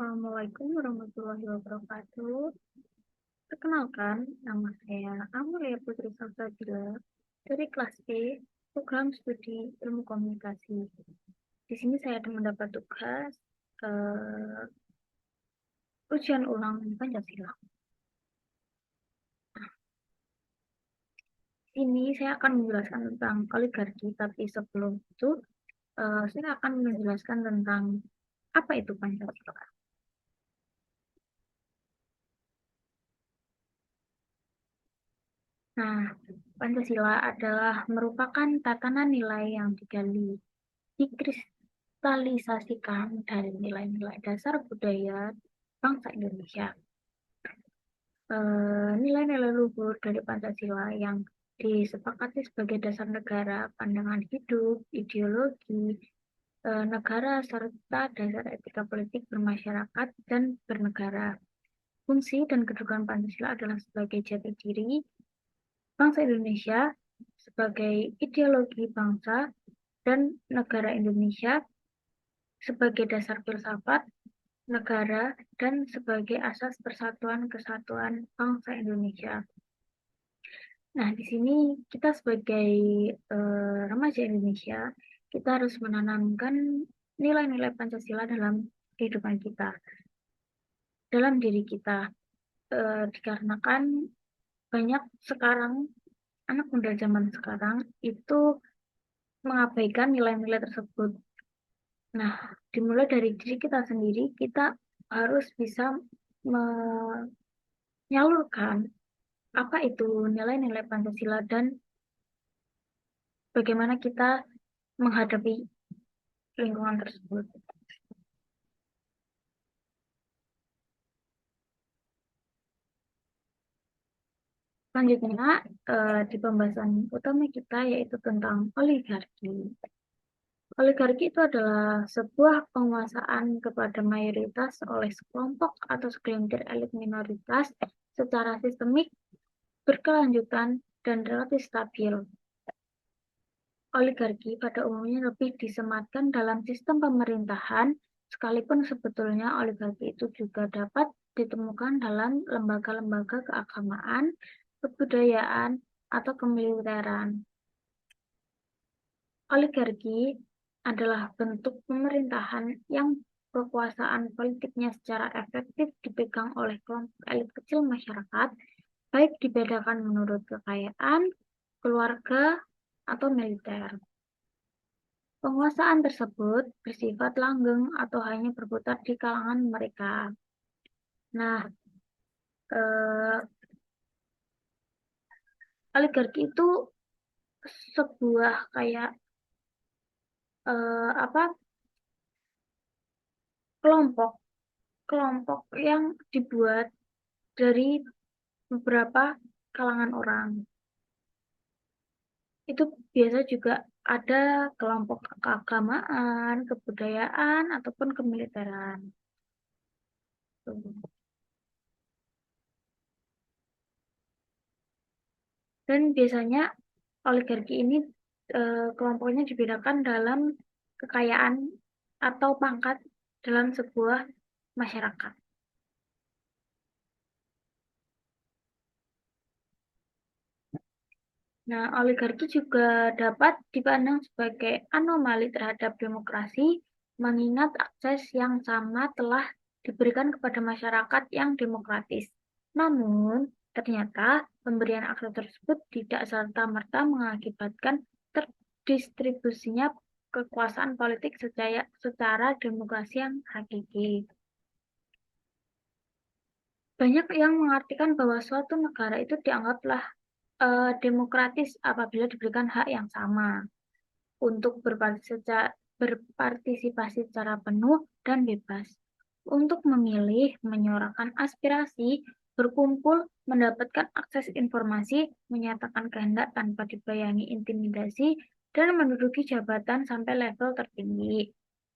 Assalamualaikum warahmatullahi wabarakatuh. Perkenalkan, nama saya Amelia Putri Salsabila dari kelas E, Program Studi Ilmu Komunikasi. Di sini saya akan mendapat tugas ujian ulang Pancasila. Ini saya akan menjelaskan tentang oligarki, tapi sebelum itu saya akan menjelaskan tentang apa itu Pancasila. Nah, Pancasila adalah merupakan tatanan nilai yang digali, dikristalisasikan dari nilai-nilai dasar budaya bangsa Indonesia. Nilai-nilai luhur dari Pancasila yang disepakati sebagai dasar negara, pandangan hidup, ideologi negara, serta dasar etika politik bermasyarakat dan bernegara. Fungsi dan kedudukan Pancasila adalah sebagai jati diri bangsa Indonesia, sebagai ideologi bangsa dan negara Indonesia, sebagai dasar filsafat negara, dan sebagai asas persatuan kesatuan bangsa Indonesia. Nah, di sini kita sebagai remaja Indonesia, kita harus menanamkan nilai-nilai Pancasila dalam kehidupan kita, dalam diri kita, dikarenakan banyak sekarang anak muda zaman sekarang itu mengabaikan nilai-nilai tersebut. Nah, dimulai dari diri kita sendiri, kita harus bisa menyalurkan apa itu nilai-nilai Pancasila dan bagaimana kita menghadapi lingkungan tersebut. Selanjutnya, di pembahasan utama kita yaitu tentang oligarki. Oligarki itu adalah sebuah penguasaan kepada mayoritas oleh sekelompok atau segelintir elit minoritas secara sistemik, berkelanjutan, dan relatif stabil. Oligarki pada umumnya lebih disematkan dalam sistem pemerintahan, sekalipun sebetulnya oligarki itu juga dapat ditemukan dalam lembaga-lembaga keagamaan, kebudayaan, atau kemiliteran. Oligarki adalah bentuk pemerintahan yang kekuasaan politiknya secara efektif dipegang oleh kelompok elit kecil masyarakat, baik dibedakan menurut kekayaan, keluarga, atau militer. Penguasaan tersebut bersifat langgeng atau hanya berputar di kalangan mereka. Nah, eh, oligarki itu sebuah kayak apa kelompok kelompok yang dibuat dari beberapa kalangan orang. Itu biasa juga ada kelompok keagamaan, kebudayaan, ataupun kemiliteran. Dan biasanya oligarki ini kelompoknya dibedakan dalam kekayaan atau pangkat dalam sebuah masyarakat. Nah, oligarki juga dapat dipandang sebagai anomali terhadap demokrasi, mengingat akses yang sama telah diberikan kepada masyarakat yang demokratis. Namun, ternyata pemberian akses tersebut tidak serta-merta mengakibatkan terdistribusinya kekuasaan politik secara demokrasi yang hakiki. Banyak yang mengartikan bahwa suatu negara itu dianggaplah demokratis apabila diberikan hak yang sama untuk berpartisipasi secara penuh dan bebas, untuk memilih, menyuarakan aspirasi, berkumpul, mendapatkan akses informasi, menyatakan kehendak tanpa dibayangi intimidasi, dan menduduki jabatan sampai level tertinggi.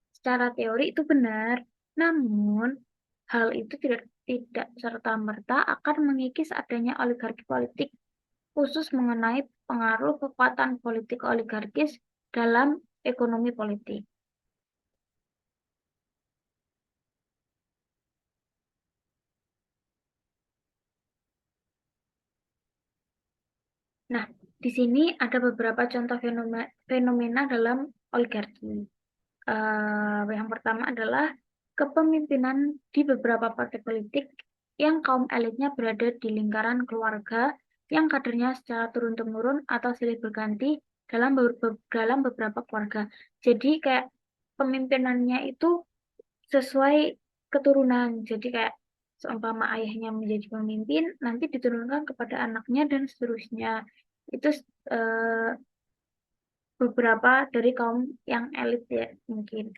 Secara teori itu benar, namun hal itu tidak serta-merta akan mengikis adanya oligarki politik, khusus mengenai pengaruh kekuatan politik oligarkis dalam ekonomi politik. Nah, di sini ada beberapa contoh fenomena dalam oligarki. Yang pertama adalah kepemimpinan di beberapa partai politik yang kaum elitnya berada di lingkaran keluarga yang kadernya secara turun-temurun atau silih berganti dalam beberapa keluarga. Jadi kayak pemimpinannya itu sesuai keturunan. Jadi kayak seumpama ayahnya menjadi pemimpin, nanti diturunkan kepada anaknya dan seterusnya. Itu eh, beberapa dari kaum yang elit ya mungkin.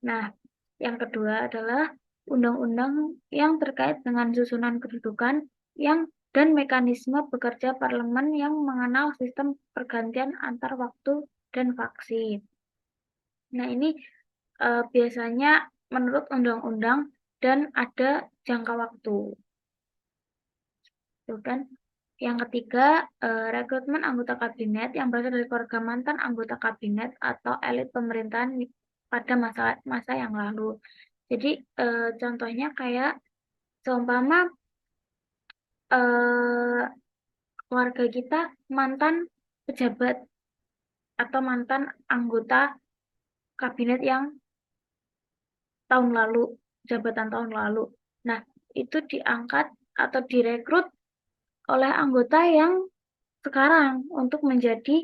Nah, yang kedua adalah undang-undang yang terkait dengan susunan kedudukan yang dan mekanisme bekerja parlemen yang mengenal sistem pergantian antar waktu dan faksi. Nah, ini biasanya menurut undang-undang dan ada jangka waktu. Itu kan. Yang ketiga, rekrutmen anggota kabinet yang berasal dari keluarga mantan anggota kabinet atau elit pemerintahan pada masa yang lalu. Jadi contohnya kayak seumpama eh, keluarga kita mantan pejabat atau mantan anggota kabinet yang tahun lalu, jabatan tahun lalu. Nah, itu diangkat atau direkrut oleh anggota yang sekarang untuk menjadi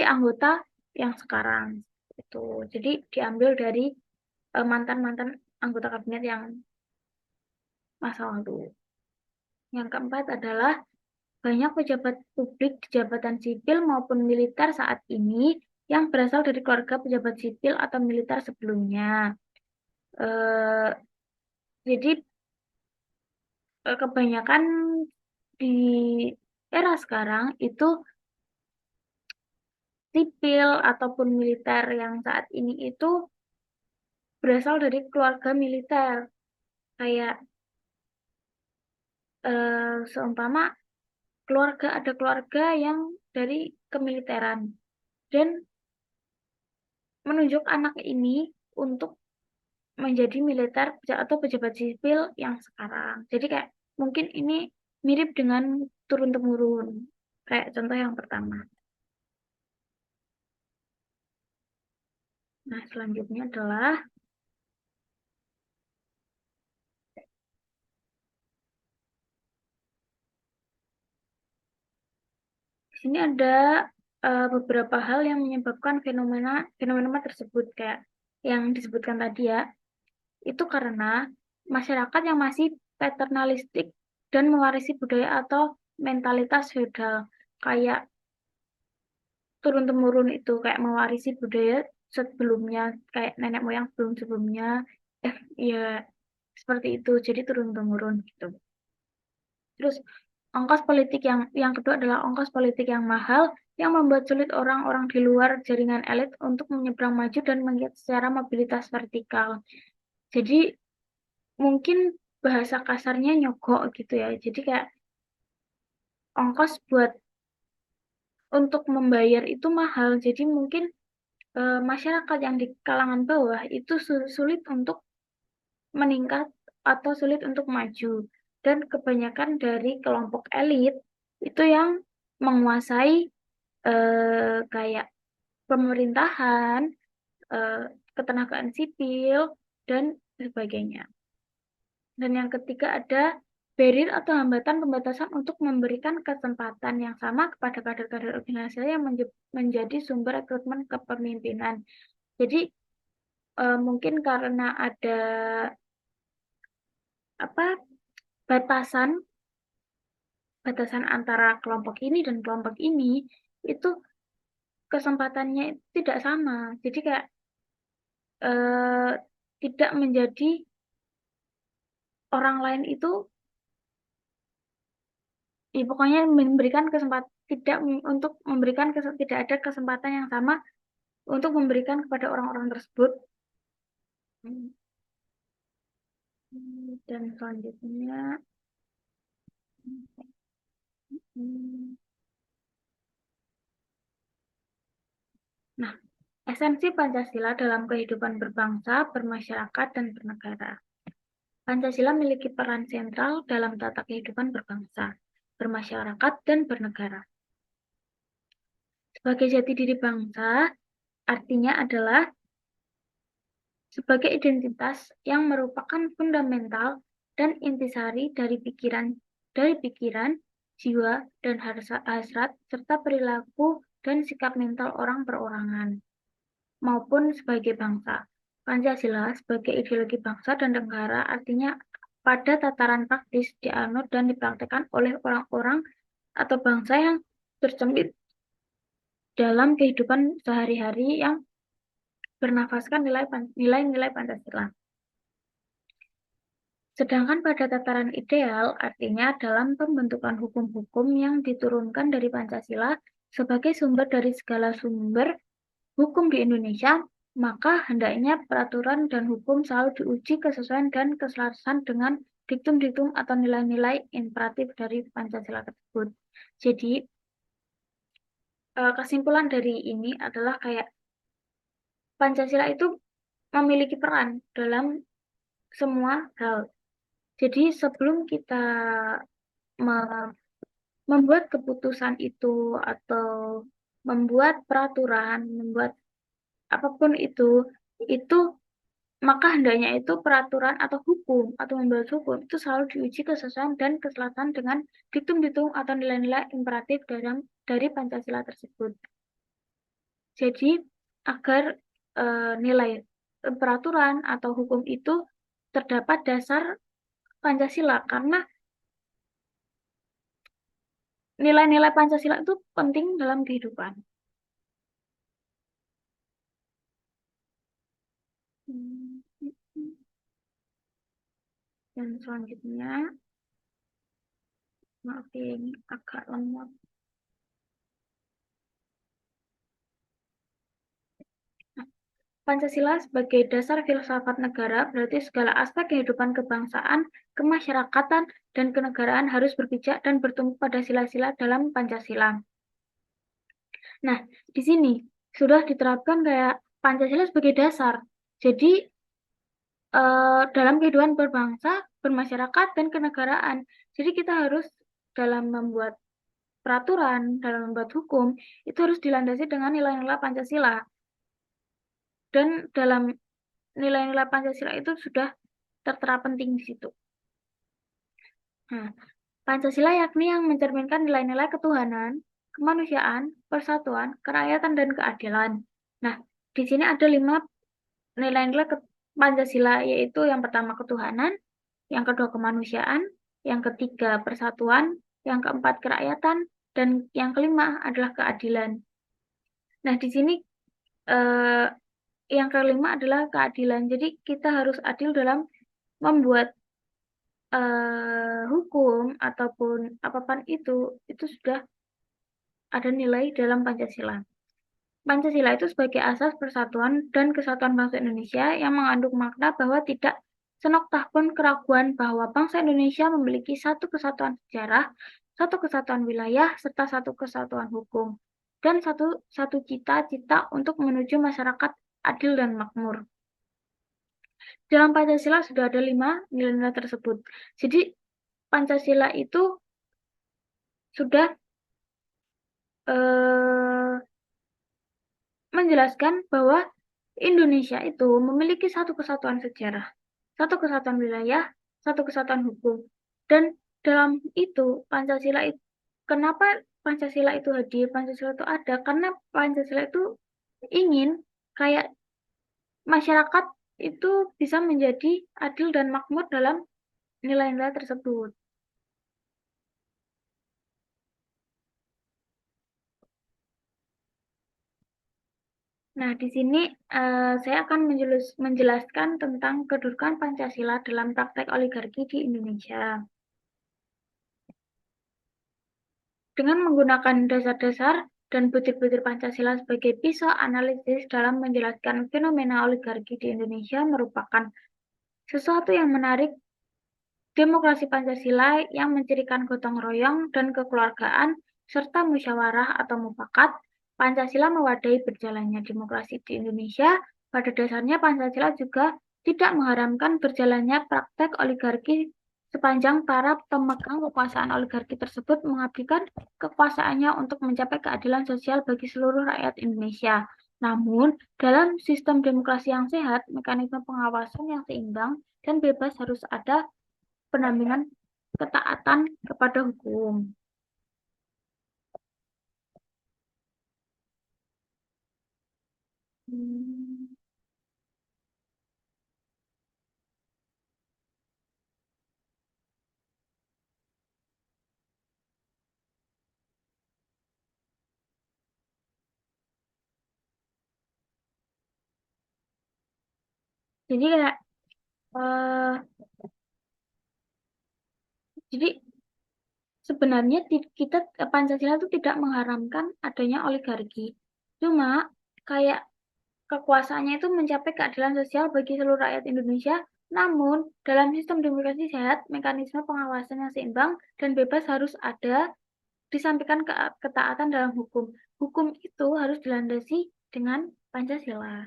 anggota yang sekarang. Itu. Jadi diambil dari mantan-mantan anggota kabinet yang masa lalu. Yang keempat adalah banyak pejabat publik di jabatan sipil maupun militer saat ini yang berasal dari keluarga pejabat sipil atau militer sebelumnya. Eh, jadi kebanyakan di era sekarang itu sipil ataupun militer yang saat ini itu berasal dari keluarga militer. Kayak seumpama ada keluarga yang dari kemiliteran dan menunjuk anak ini untuk menjadi militer atau pejabat sipil yang sekarang. Jadi kayak mungkin ini mirip dengan turun-temurun. Kayak contoh yang pertama. Nah, selanjutnya adalah di sini ada beberapa hal yang menyebabkan fenomena tersebut kayak yang disebutkan tadi ya. Itu karena masyarakat yang masih paternalistik dan mewarisi budaya atau mentalitas feodal kayak turun-temurun itu kayak mewarisi budaya sebelumnya kayak nenek moyang sebelum-sebelumnya ya seperti itu jadi turun-temurun gitu. Terus ongkos politik yang kedua adalah ongkos politik yang mahal yang membuat sulit orang-orang di luar jaringan elit untuk menyeberang maju dan menggiat secara mobilitas vertikal. Jadi mungkin bahasa kasarnya nyogok gitu ya. Jadi kayak ongkos buat untuk membayar itu mahal. Jadi mungkin masyarakat yang di kalangan bawah itu sulit untuk meningkat atau sulit untuk maju. Dan kebanyakan dari kelompok elit itu yang menguasai kayak pemerintahan, eh, ketenagaan sipil, dan sebagainya. Dan yang ketiga ada barrier atau hambatan pembatasan untuk memberikan kesempatan yang sama kepada kader-kader organisasi yang menjadi sumber rekrutmen kepemimpinan. Jadi mungkin karena ada apa batasan batasan antara kelompok ini dan kelompok ini itu kesempatannya itu tidak sama. Jadi kayak eh, tidak menjadi orang lain itu ya pokoknya memberikan kesempatan tidak untuk memberikan tidak ada kesempatan yang sama untuk memberikan kepada orang-orang tersebut. Dan selanjutnya hmm, nah esensi Pancasila dalam kehidupan berbangsa, bermasyarakat, dan bernegara. Pancasila memiliki peran sentral dalam tata kehidupan berbangsa. bermasyarakat, dan bernegara. Sebagai jati diri bangsa, artinya adalah sebagai identitas yang merupakan fundamental dan intisari dari pikiran, jiwa, dan hasrat, serta perilaku dan sikap mental orang perorangan, maupun sebagai bangsa. Pancasila sebagai ideologi bangsa dan negara artinya pada tataran praktis dianut dan dipraktikkan oleh orang-orang atau bangsa yang tercemit dalam kehidupan sehari-hari yang bernafaskan nilai-nilai Pancasila. Sedangkan pada tataran ideal, artinya dalam pembentukan hukum-hukum yang diturunkan dari Pancasila sebagai sumber dari segala sumber hukum di Indonesia, maka hendaknya peraturan dan hukum selalu diuji kesesuaian dan keselarasan dengan diktum-diktum atau nilai-nilai imperatif dari Pancasila tersebut. Jadi, kesimpulan dari ini adalah kayak Pancasila itu memiliki peran dalam semua hal. Jadi sebelum kita membuat keputusan itu atau membuat peraturan, membuat apapun itu maka hendaknya itu peraturan atau hukum atau membuat hukum itu selalu diuji kesesuaian dan keselarasan dengan diktum-diktum atau nilai-nilai imperatif dari Pancasila tersebut. Jadi agar nilai peraturan atau hukum itu terdapat dasar Pancasila, karena nilai-nilai Pancasila itu penting dalam kehidupan. Dan selanjutnya, maaf ya, ini agak lemot. Pancasila sebagai dasar filsafat negara berarti segala aspek kehidupan kebangsaan, kemasyarakatan, dan kenegaraan harus berpijak dan bertumpu pada sila-sila dalam Pancasila. Nah, di sini sudah diterapkan kayak Pancasila sebagai dasar. Jadi, dalam kehidupan berbangsa, bermasyarakat, dan kenegaraan. Jadi kita harus dalam membuat peraturan, dalam membuat hukum, itu harus dilandasi dengan nilai-nilai Pancasila. Dan dalam nilai-nilai Pancasila itu sudah tertera penting di situ. Nah, Pancasila yakni yang mencerminkan nilai-nilai ketuhanan, kemanusiaan, persatuan, kerakyatan, dan keadilan. Nah, di sini ada 5 nilai-nilai Pancasila, yaitu yang pertama ketuhanan, yang kedua kemanusiaan, yang ketiga persatuan, yang keempat kerakyatan, dan yang kelima adalah keadilan. Nah, di sini yang kelima adalah keadilan. Jadi kita harus adil dalam membuat hukum ataupun apapun itu sudah ada nilai dalam Pancasila. Pancasila itu sebagai asas persatuan dan kesatuan bangsa Indonesia yang mengandung makna bahwa tidak senoktah pun keraguan bahwa bangsa Indonesia memiliki satu kesatuan sejarah, satu kesatuan wilayah, serta satu kesatuan hukum, dan satu cita-cita untuk menuju masyarakat adil dan makmur. Dalam Pancasila sudah ada 5 nilai-nilai tersebut. Jadi Pancasila itu sudah menjelaskan bahwa Indonesia itu memiliki satu kesatuan sejarah, satu kesatuan wilayah, satu kesatuan hukum. Dan dalam itu Pancasila itu, kenapa Pancasila itu hadir, Pancasila itu ada, karena Pancasila itu ingin kayak masyarakat itu bisa menjadi adil dan makmur dalam nilai-nilai tersebut. Nah, di sini saya akan menjelaskan tentang kedudukan Pancasila dalam praktek oligarki di Indonesia. Dengan menggunakan dasar-dasar dan butir-butir Pancasila sebagai pisau analisis dalam menjelaskan fenomena oligarki di Indonesia merupakan sesuatu yang menarik. Demokrasi Pancasila yang mencirikan gotong royong dan kekeluargaan serta musyawarah atau mufakat, Pancasila mewadai berjalannya demokrasi di Indonesia. Pada dasarnya Pancasila juga tidak mengharamkan berjalannya praktek oligarki sepanjang para pemegang kekuasaan oligarki tersebut mengabdikan kekuasaannya untuk mencapai keadilan sosial bagi seluruh rakyat Indonesia. Namun, dalam sistem demokrasi yang sehat, mekanisme pengawasan yang seimbang dan bebas harus ada pendampingan ketaatan kepada hukum. Hmm. Jadi kayak eh, jadi sebenarnya kita Pancasila itu tidak mengharamkan adanya oligarki. Cuma kayak kekuasaannya itu mencapai keadilan sosial bagi seluruh rakyat Indonesia. Namun, dalam sistem demokrasi sehat, mekanisme pengawasan yang seimbang dan bebas harus ada, disampaikan ketaatan dalam hukum. Hukum itu harus dilandasi dengan Pancasila.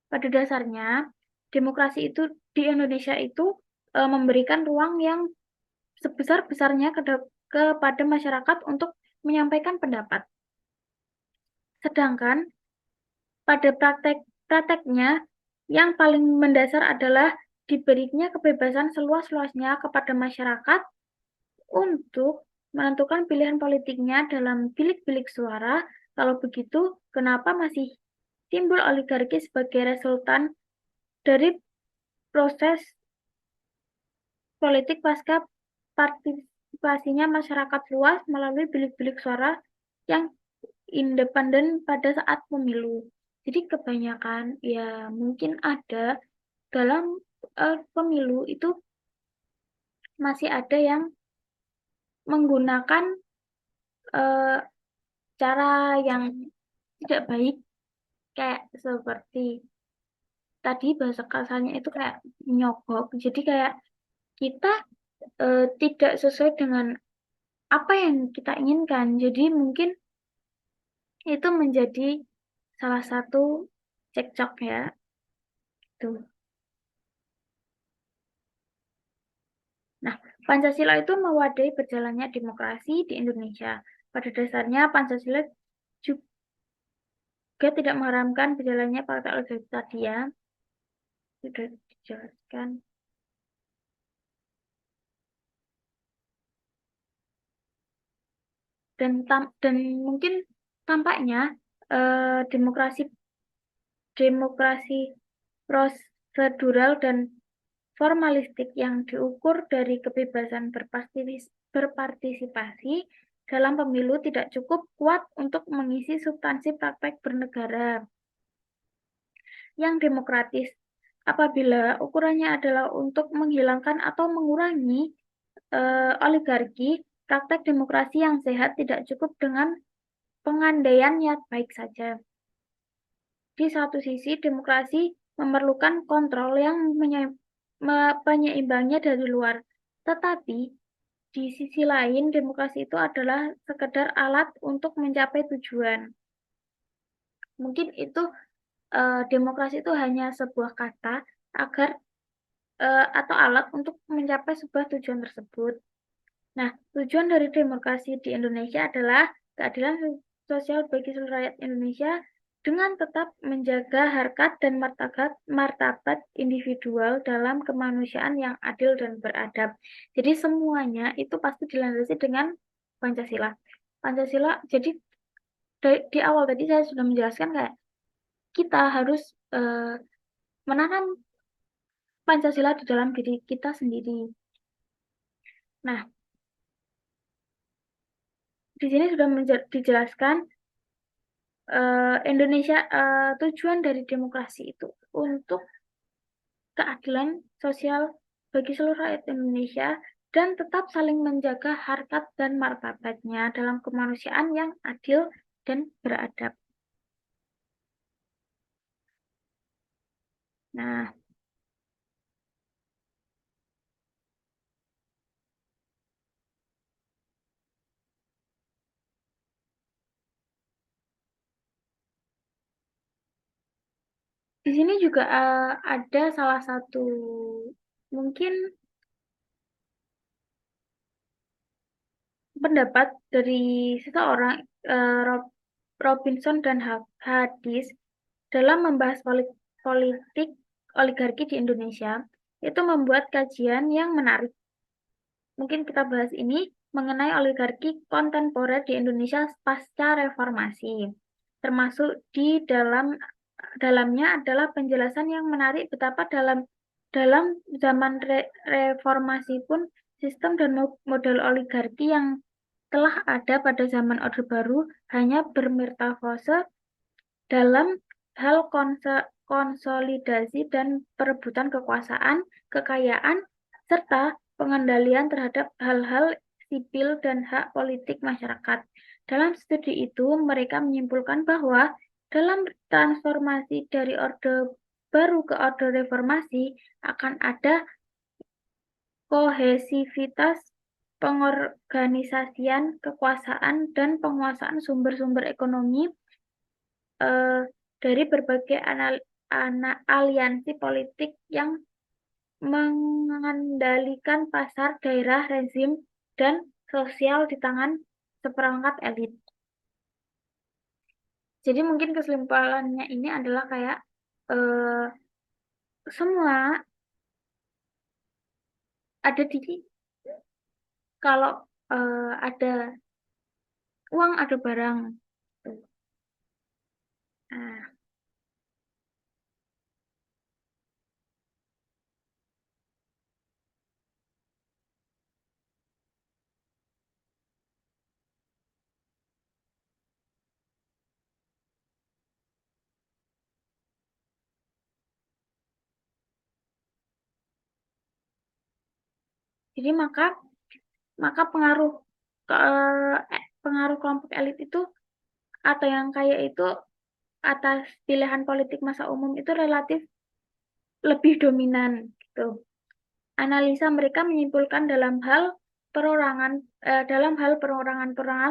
Pada dasarnya, demokrasi itu di Indonesia itu memberikan ruang yang sebesar-besarnya kepada masyarakat untuk menyampaikan pendapat. Sedangkan pada prakteknya yang paling mendasar adalah diberinya kebebasan seluas-luasnya kepada masyarakat untuk menentukan pilihan politiknya dalam bilik-bilik suara. Kalau begitu, kenapa masih timbul oligarki sebagai resultan dari proses politik pasca partisipasinya masyarakat luas melalui bilik-bilik suara yang independen pada saat pemilu. Jadi kebanyakan ya mungkin ada dalam pemilu itu masih ada yang menggunakan eh, cara yang tidak baik kayak seperti tadi bahasa kasarnya itu kayak nyogok. Jadi kayak kita tidak sesuai dengan apa yang kita inginkan. Jadi mungkin itu menjadi salah satu cekcok ya. Tuh. Nah, Pancasila itu mewadai berjalannya demokrasi di Indonesia. Pada dasarnya, Pancasila juga tidak mengharamkan berjalannya partai oligarki tadi ya, sudah dijelaskan. Dan mungkin tampaknya demokrasi demokrasi prosedural dan formalistik yang diukur dari kebebasan berpartisipasi dalam pemilu tidak cukup kuat untuk mengisi substansi praktek bernegara yang demokratis. Apabila ukurannya adalah untuk menghilangkan atau mengurangi oligarki, praktek demokrasi yang sehat tidak cukup dengan pengandaian niat baik saja. Di satu sisi, demokrasi memerlukan kontrol yang penyeimbangnya dari luar. Tetapi, di sisi lain, demokrasi itu adalah sekedar alat untuk mencapai tujuan. Mungkin itu demokrasi itu hanya sebuah kata agar atau alat untuk mencapai sebuah tujuan tersebut. Nah, tujuan dari demokrasi di Indonesia adalah keadilan sosial bagi seluruh rakyat Indonesia dengan tetap menjaga harkat dan martabat individual dalam kemanusiaan yang adil dan beradab. Jadi semuanya itu pasti dilandasi dengan Pancasila. Pancasila, jadi di awal tadi saya sudah menjelaskan kayak kita harus eh, menanam Pancasila di dalam diri kita sendiri. Nah, di sini sudah dijelaskan Indonesia tujuan dari demokrasi itu untuk keadilan sosial bagi seluruh rakyat Indonesia dan tetap saling menjaga harkat dan martabatnya dalam kemanusiaan yang adil dan beradab. Nah, Di sini juga ada salah satu mungkin pendapat dari seseorang, Robinson dan Hadis, dalam membahas politik oligarki di Indonesia, itu membuat kajian yang menarik. Mungkin kita bahas ini mengenai oligarki kontemporer di Indonesia pasca reformasi. Termasuk di dalamnya adalah penjelasan yang menarik betapa dalam zaman reformasi pun sistem dan model oligarki yang telah ada pada zaman Orde Baru hanya bermetamorfose dalam hal konsolidasi dan perebutan kekuasaan, kekayaan, serta pengendalian terhadap hal-hal sipil dan hak politik masyarakat. Dalam studi itu, mereka menyimpulkan bahwa dalam transformasi dari Orde Baru ke Orde Reformasi akan ada kohesivitas pengorganisasian kekuasaan dan penguasaan sumber-sumber ekonomi dari berbagai aliansi politik yang mengendalikan pasar, daerah, rezim, dan sosial di tangan seperangkat elit. Jadi mungkin kesimpulannya ini adalah kayak semua ada di kalau ada uang ada barang. Nah, jadi maka pengaruh kelompok elit itu atau yang kaya itu atas pilihan politik masa umum itu relatif lebih dominan gitu. Analisa mereka menyimpulkan dalam hal perorangan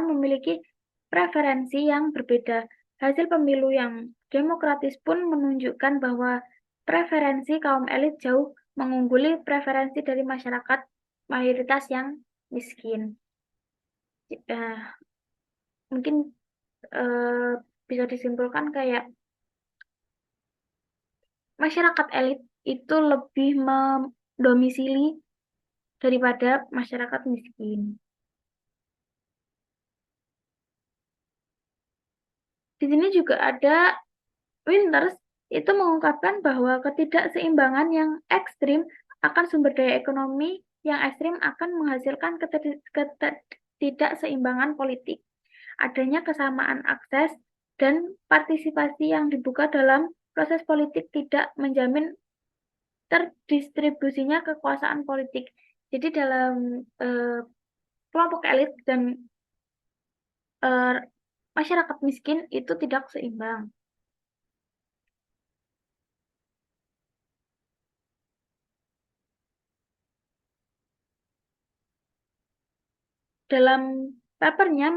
memiliki preferensi yang berbeda. Hasil pemilu yang demokratis pun menunjukkan bahwa preferensi kaum elit jauh mengungguli preferensi dari masyarakat mayoritas yang miskin. Mungkin bisa disimpulkan kayak masyarakat elit itu lebih mendomisili daripada masyarakat miskin. Di sini juga ada Winters itu mengungkapkan bahwa ketidakseimbangan yang ekstrim akan sumber daya ekonomi yang ekstrim akan menghasilkan ketidakseimbangan politik. Adanya kesamaan akses dan partisipasi yang dibuka dalam proses politik tidak menjamin terdistribusinya kekuasaan politik. Jadi dalam kelompok elit dan masyarakat miskin itu tidak seimbang. Dalam papernya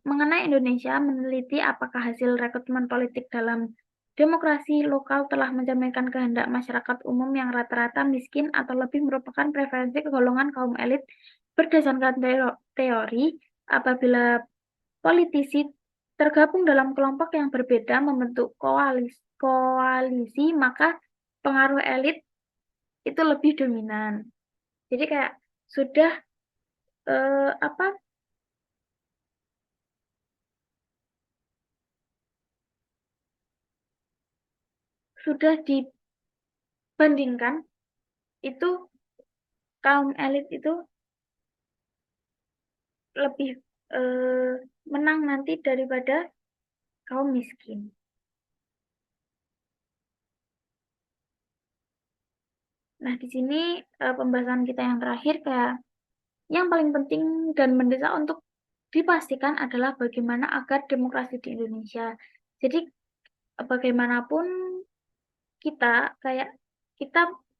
mengenai Indonesia meneliti apakah hasil rekrutmen politik dalam demokrasi lokal telah mencerminkan kehendak masyarakat umum yang rata-rata miskin atau lebih merupakan preferensi golongan kaum elit berdasarkan teori apabila politisi tergabung dalam kelompok yang berbeda membentuk koalisi maka pengaruh elit itu lebih dominan. Jadi kayak sudah apa sudah dibandingkan itu kaum elit itu lebih menang nanti daripada kaum miskin. Nah, di sini pembahasan kita yang terakhir kayak yang paling penting dan mendesak untuk dipastikan adalah bagaimana agar demokrasi di Indonesia. Jadi bagaimanapun kita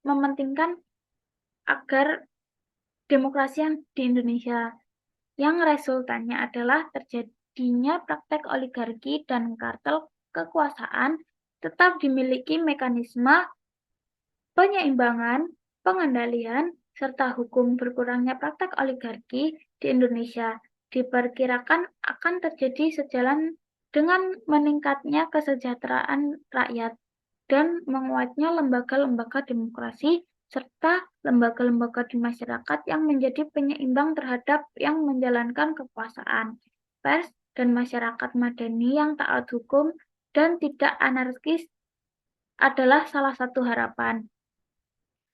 mementingkan agar demokrasi yang di Indonesia yang resultannya adalah terjadinya praktek oligarki dan kartel kekuasaan tetap dimiliki mekanisme penyeimbangan, pengendalian, serta hukum. Berkurangnya praktek oligarki di Indonesia diperkirakan akan terjadi sejalan dengan meningkatnya kesejahteraan rakyat dan menguatnya lembaga-lembaga demokrasi serta lembaga-lembaga di masyarakat yang menjadi penyeimbang terhadap yang menjalankan kekuasaan. Pers dan masyarakat madani yang taat hukum dan tidak anarkis adalah salah satu harapan.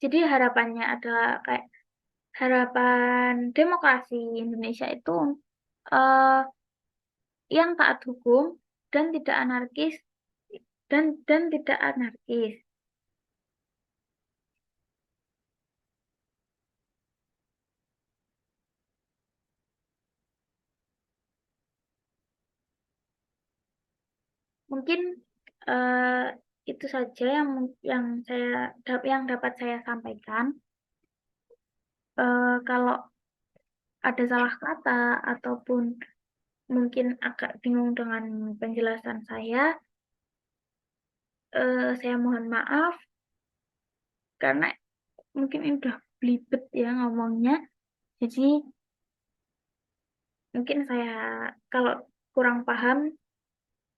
Jadi harapannya adalah kayak harapan demokrasi Indonesia itu eh, yang taat hukum dan tidak anarkis dan tidak anarkis. Mungkin eh, itu saja yang dapat saya sampaikan. Kalau ada salah kata ataupun mungkin agak bingung dengan penjelasan saya mohon maaf karena mungkin ini udah belibet ya ngomongnya. Jadi mungkin saya kalau kurang paham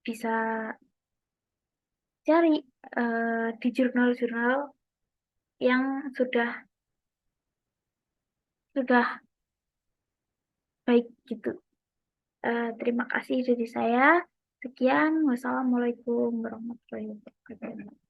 bisa cari di jurnal-jurnal yang sudah baik gitu. Terima kasih dari saya. Sekian, wassalamualaikum warahmatullahi wabarakatuh.